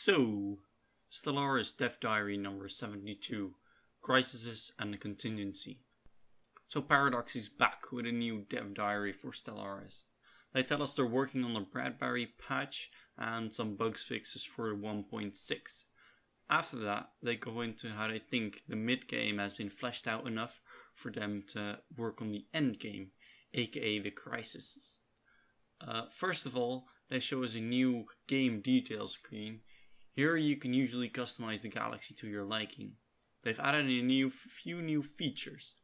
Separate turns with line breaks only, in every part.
So, Stellaris Dev Diary number 72, Crises and the Contingency. So Paradox is back with a new Dev Diary for Stellaris. They tell us they're working on the Bradbury patch and some bugs fixes for 1.6. After that, they go into how they think the mid-game has been fleshed out enough for them to work on the end game, aka the crises. First of all, they show us a new game detail screen. Here you can usually customize the galaxy to your liking. They've added a few new features.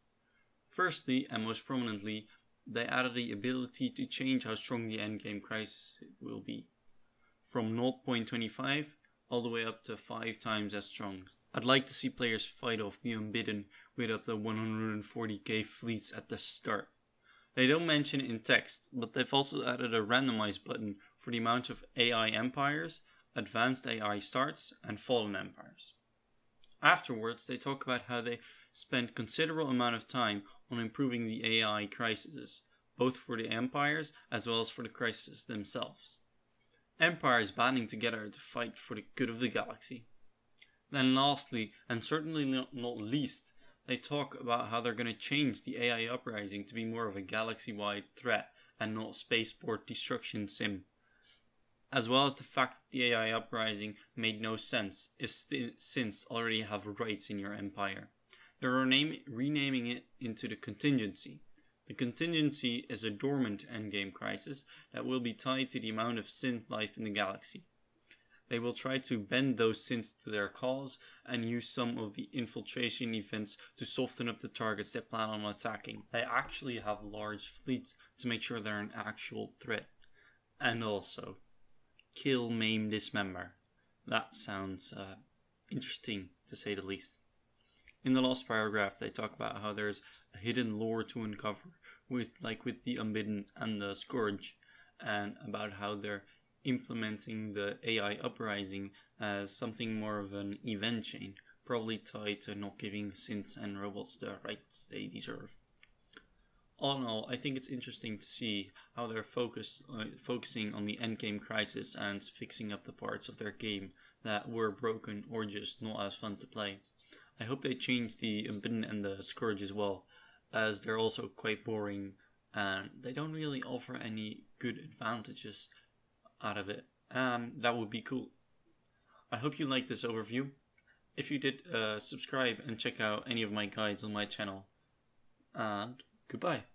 Firstly, and most prominently, they added the ability to change how strong the endgame crisis will be. From 0.25 all the way up to 5 times as strong. I'd like to see players fight off the Unbidden with up to 140k fleets at the start. They don't mention it in text, but they've also added a randomize button for the amount of AI empires, advanced AI starts, and fallen empires. Afterwards, they talk about how they spent considerable amount of time on improving the AI crises, both for the empires as well as for the crises themselves. Empires banding together to fight for the good of the galaxy. Then lastly, and certainly not least, they talk about how they're going to change the AI uprising to be more of a galaxy-wide threat and not spaceport destruction sim. As well as the fact that the AI uprising made no sense since already have rights in your empire. They're renaming it into the Contingency. The Contingency is a dormant endgame crisis that will be tied to the amount of synth life in the galaxy. They will try to bend those synths to their cause and use some of the infiltration events to soften up the targets they plan on attacking. They actually have large fleets to make sure they're an actual threat. And also, kill, maim, dismember. That sounds interesting to say the least. In the last paragraph, they talk about how there's a hidden lore to uncover with the Unbidden and the Scourge, and about how they're implementing the AI uprising as something more of an event chain, probably tied to not giving synths and robots the rights they deserve. All in all, I think it's interesting to see how they're focusing on the endgame crisis and fixing up the parts of their game that were broken or just not as fun to play. I hope they change the Unbidden and the Scourge as well, as they're also quite boring and they don't really offer any good advantages out of it, and that would be cool. I hope you liked this overview. If you did, subscribe and check out any of my guides on my channel, and goodbye.